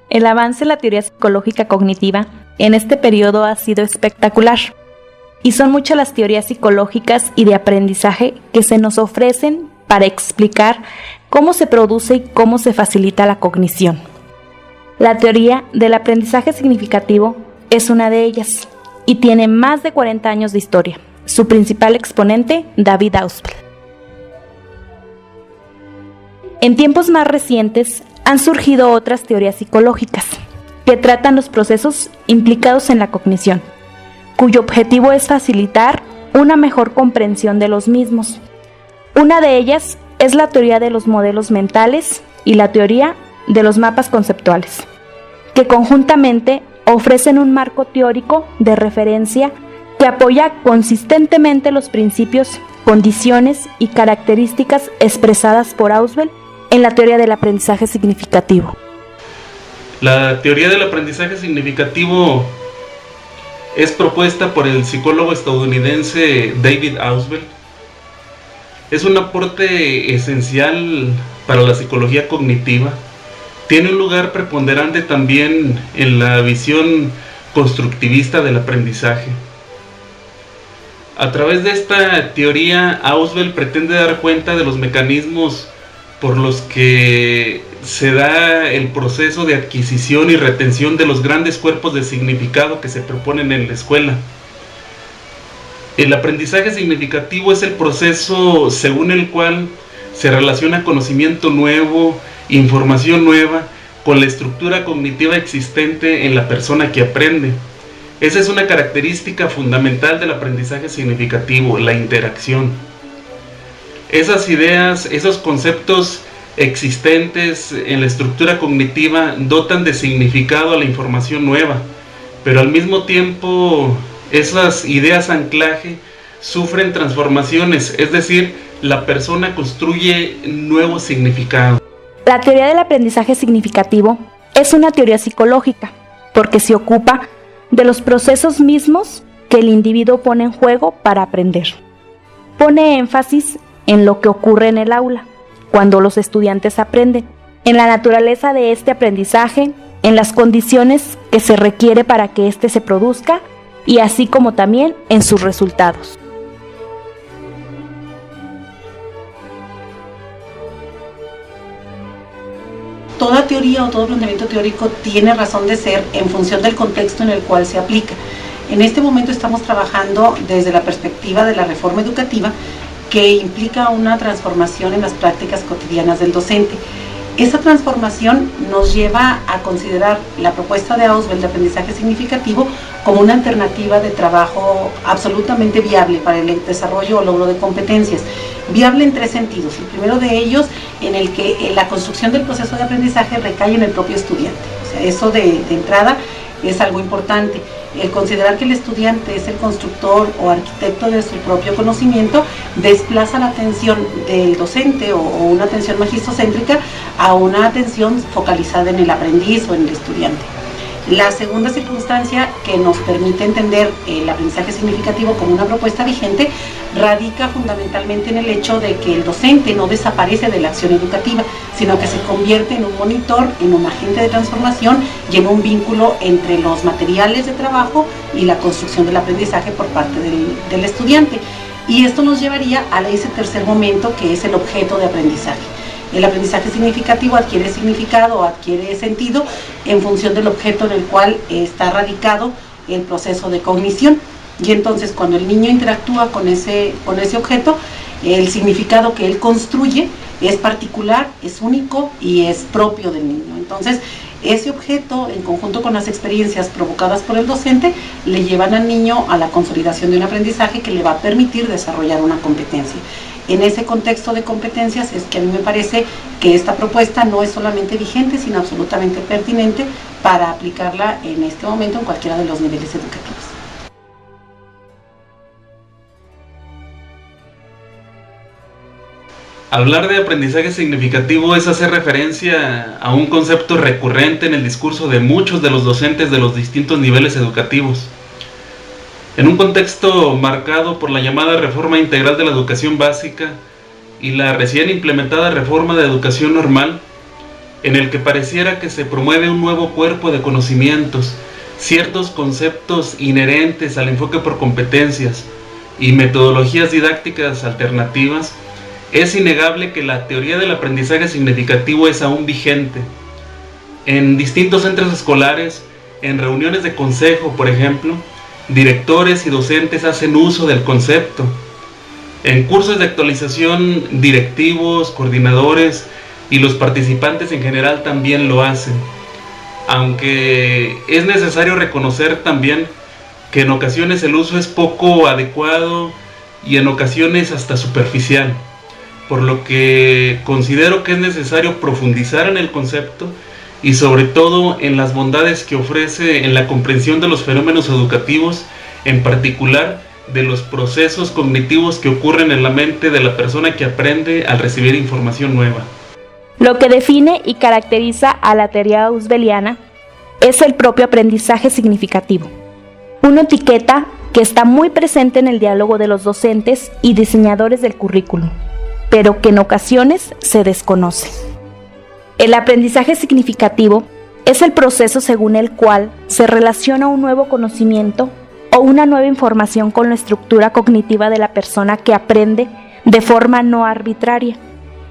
El avance en la teoría psicológica cognitiva en este periodo ha sido espectacular, y son muchas las teorías psicológicas y de aprendizaje que se nos ofrecen para explicar cómo se produce y cómo se facilita la cognición. La teoría del aprendizaje significativo es una de ellas y tiene más de 40 años de historia. Su principal exponente, David Ausubel. En tiempos más recientes han surgido otras teorías psicológicas que tratan los procesos implicados en la cognición, cuyo objetivo es facilitar una mejor comprensión de los mismos. Una de ellas es la teoría de los modelos mentales y la teoría de los mapas conceptuales, que conjuntamente ofrecen un marco teórico de referencia que apoya consistentemente los principios, condiciones y características expresadas por Ausubel en la teoría del aprendizaje significativo. La teoría del aprendizaje significativo es propuesta por el psicólogo estadounidense David Ausubel. Es un aporte esencial para la psicología cognitiva. Tiene un lugar preponderante también en la visión constructivista del aprendizaje. A través de esta teoría, Ausubel pretende dar cuenta de los mecanismos por los que se da el proceso de adquisición y retención de los grandes cuerpos de significado que se proponen en la escuela. El aprendizaje significativo es el proceso según el cual se relaciona conocimiento nuevo, información nueva, con la estructura cognitiva existente en la persona que aprende. Esa es una característica fundamental del aprendizaje significativo, la interacción. Esas ideas, esos conceptos existentes en la estructura cognitiva dotan de significado a la información nueva, pero al mismo tiempo esas ideas anclaje sufren transformaciones, es decir, la persona construye nuevos significados. La teoría del aprendizaje significativo es una teoría psicológica porque se ocupa de los procesos mismos que el individuo pone en juego para aprender. Pone énfasis en lo que ocurre en el aula, cuando los estudiantes aprenden, en la naturaleza de este aprendizaje, en las condiciones que se requiere para que éste se produzca y así como también en sus resultados. Toda teoría o todo planteamiento teórico tiene razón de ser en función del contexto en el cual se aplica. En este momento estamos trabajando desde la perspectiva de la reforma educativa que implica una transformación en las prácticas cotidianas del docente. Esa transformación nos lleva a considerar la propuesta de Ausubel de aprendizaje significativo como una alternativa de trabajo absolutamente viable para el desarrollo o logro de competencias. Viable en tres sentidos. El primero de ellos, en el que la construcción del proceso de aprendizaje recae en el propio estudiante. O sea, eso de entrada es algo importante. El considerar que el estudiante es el constructor o arquitecto de su propio conocimiento desplaza la atención del docente o una atención magistrocéntrica a una atención focalizada en el aprendiz o en el estudiante. La segunda circunstancia que nos permite entender el aprendizaje significativo como una propuesta vigente radica fundamentalmente en el hecho de que el docente no desaparece de la acción educativa, sino que se convierte en un monitor, en un agente de transformación y en un vínculo entre los materiales de trabajo y la construcción del aprendizaje por parte del estudiante. Y esto nos llevaría a ese tercer momento que es el objeto de aprendizaje. El aprendizaje significativo adquiere significado, adquiere sentido en función del objeto en el cual está radicado el proceso de cognición. Y entonces cuando el niño interactúa con ese objeto, el significado que él construye es particular, es único y es propio del niño. Entonces ese objeto, en conjunto con las experiencias provocadas por el docente, le llevan al niño a la consolidación de un aprendizaje que le va a permitir desarrollar una competencia. En ese contexto de competencias es que a mí me parece que esta propuesta no es solamente vigente, sino absolutamente pertinente para aplicarla en este momento en cualquiera de los niveles educativos. Hablar de aprendizaje significativo es hacer referencia a un concepto recurrente en el discurso de muchos de los docentes de los distintos niveles educativos. En un contexto marcado por la llamada reforma integral de la educación básica y la recién implementada reforma de educación normal, en el que pareciera que se promueve un nuevo cuerpo de conocimientos, ciertos conceptos inherentes al enfoque por competencias y metodologías didácticas alternativas, es innegable que la teoría del aprendizaje significativo es aún vigente. En distintos centros escolares, en reuniones de consejo, por ejemplo, directores y docentes hacen uso del concepto. En cursos de actualización, directivos, coordinadores y los participantes en general también lo hacen. Aunque es necesario reconocer también que en ocasiones el uso es poco adecuado y en ocasiones hasta superficial, por lo que considero que es necesario profundizar en el concepto y sobre todo en las bondades que ofrece en la comprensión de los fenómenos educativos, en particular de los procesos cognitivos que ocurren en la mente de la persona que aprende al recibir información nueva. Lo que define y caracteriza a la teoría ausbeliana es el propio aprendizaje significativo, una etiqueta que está muy presente en el diálogo de los docentes y diseñadores del currículum, pero que en ocasiones se desconoce. El aprendizaje significativo es el proceso según el cual se relaciona un nuevo conocimiento o una nueva información con la estructura cognitiva de la persona que aprende de forma no arbitraria.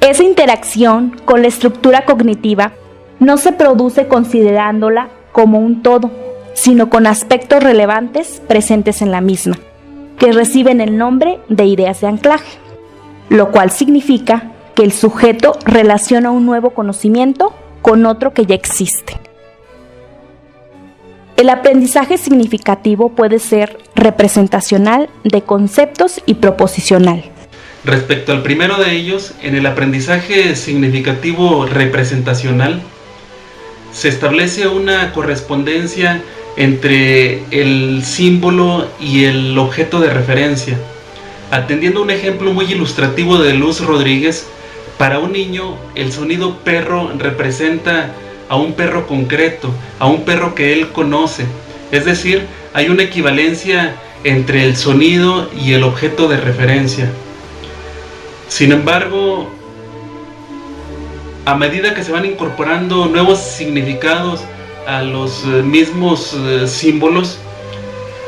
Esa interacción con la estructura cognitiva no se produce considerándola como un todo, sino con aspectos relevantes presentes en la misma, que reciben el nombre de ideas de anclaje, lo cual significa que el sujeto relaciona un nuevo conocimiento con otro que ya existe. El aprendizaje significativo puede ser representacional de conceptos y proposicional. Respecto al primero de ellos, en el aprendizaje significativo representacional, se establece una correspondencia entre el símbolo y el objeto de referencia. Atendiendo a un ejemplo muy ilustrativo de Luz Rodríguez, para un niño el sonido perro representa a un perro concreto, a un perro que él conoce. Es decir, hay una equivalencia entre el sonido y el objeto de referencia. Sin embargo, a medida que se van incorporando nuevos significados a los mismos símbolos,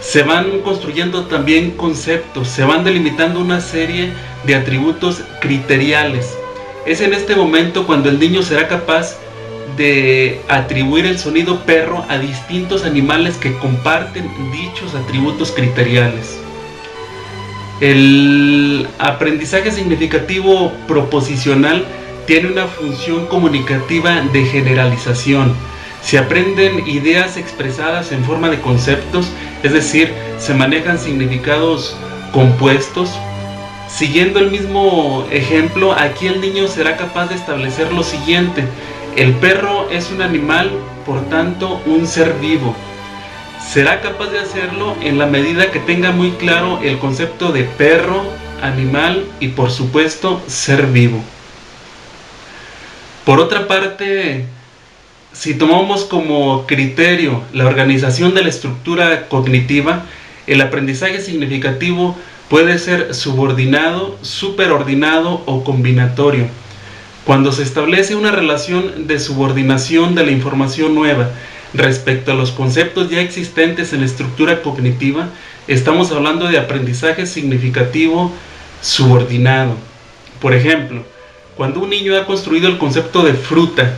se van construyendo también conceptos, se van delimitando una serie de atributos criteriales. Es en este momento cuando el niño será capaz de atribuir el sonido perro a distintos animales que comparten dichos atributos criteriales. El aprendizaje significativo proposicional tiene una función comunicativa de generalización. Se aprenden ideas expresadas en forma de conceptos, es decir, se manejan significados compuestos. Siguiendo el mismo ejemplo, aquí el niño será capaz de establecer lo siguiente: el perro es un animal, por tanto, un ser vivo. Será capaz de hacerlo en la medida que tenga muy claro el concepto de perro, animal y, por supuesto, ser vivo. Por otra parte, si tomamos como criterio la organización de la estructura cognitiva, el aprendizaje significativo puede ser subordinado, superordinado o combinatorio. Cuando se establece una relación de subordinación de la información nueva respecto a los conceptos ya existentes en la estructura cognitiva, estamos hablando de aprendizaje significativo subordinado. Por ejemplo, cuando un niño ha construido el concepto de fruta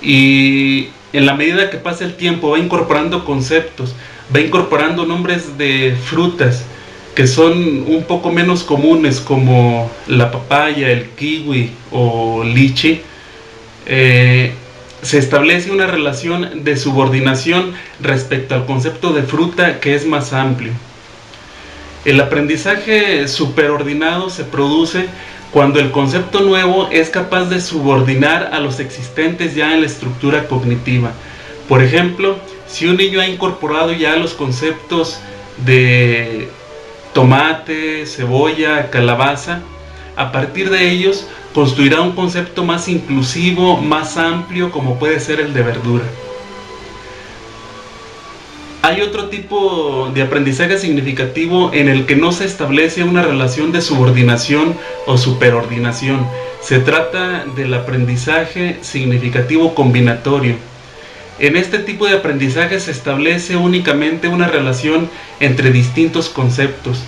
y en la medida que pasa el tiempo va incorporando conceptos, va incorporando nombres de frutas que son un poco menos comunes, como la papaya, el kiwi o lichi, se establece una relación de subordinación respecto al concepto de fruta que es más amplio. El aprendizaje superordinado se produce cuando el concepto nuevo es capaz de subordinar a los existentes ya en la estructura cognitiva. Por ejemplo, si un niño ha incorporado ya los conceptos de tomate, cebolla, calabaza, a partir de ellos construirá un concepto más inclusivo, más amplio, como puede ser el de verdura. Hay otro tipo de aprendizaje significativo en el que no se establece una relación de subordinación o superordinación. Se trata del aprendizaje significativo combinatorio. En este tipo de aprendizaje se establece únicamente una relación entre distintos conceptos.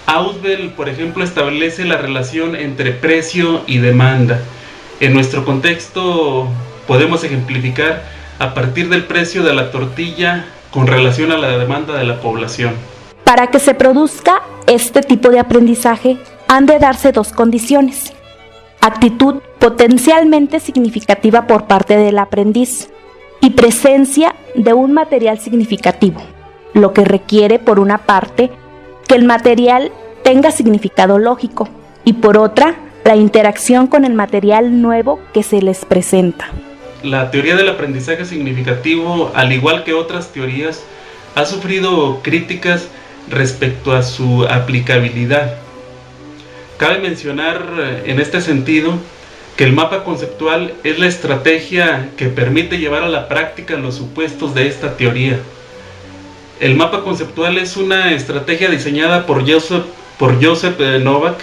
Ausubel, por ejemplo, establece la relación entre precio y demanda. En nuestro contexto podemos ejemplificar a partir del precio de la tortilla con relación a la demanda de la población. Para que se produzca este tipo de aprendizaje, han de darse dos condiciones: actitud potencialmente significativa por parte del aprendiz y presencia de un material significativo, lo que requiere, por una parte, que el material tenga significado lógico y, por otra, la interacción con el material nuevo que se les presenta. La teoría del aprendizaje significativo, al igual que otras teorías, ha sufrido críticas respecto a su aplicabilidad. Cabe mencionar en este sentido que el mapa conceptual es la estrategia que permite llevar a la práctica los supuestos de esta teoría. El mapa conceptual es una estrategia diseñada por Joseph Novak,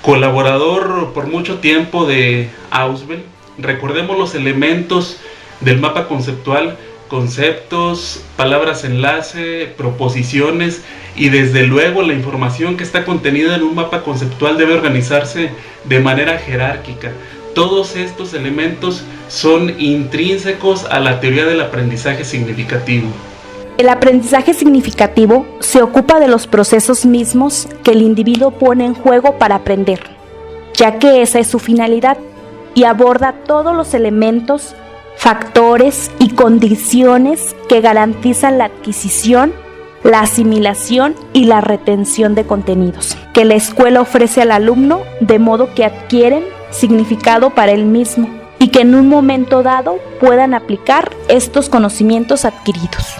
colaborador por mucho tiempo de Ausubel. Recordemos los elementos del mapa conceptual: conceptos, palabras enlace, proposiciones, y desde luego la información que está contenida en un mapa conceptual debe organizarse de manera jerárquica. Todos estos elementos son intrínsecos a la teoría del aprendizaje significativo. El aprendizaje significativo se ocupa de los procesos mismos que el individuo pone en juego para aprender, ya que esa es su finalidad, y aborda todos los elementos, factores y condiciones que garantizan la adquisición, la asimilación y la retención de contenidos que la escuela ofrece al alumno, de modo que adquieren significado para él mismo y que en un momento dado puedan aplicar estos conocimientos adquiridos.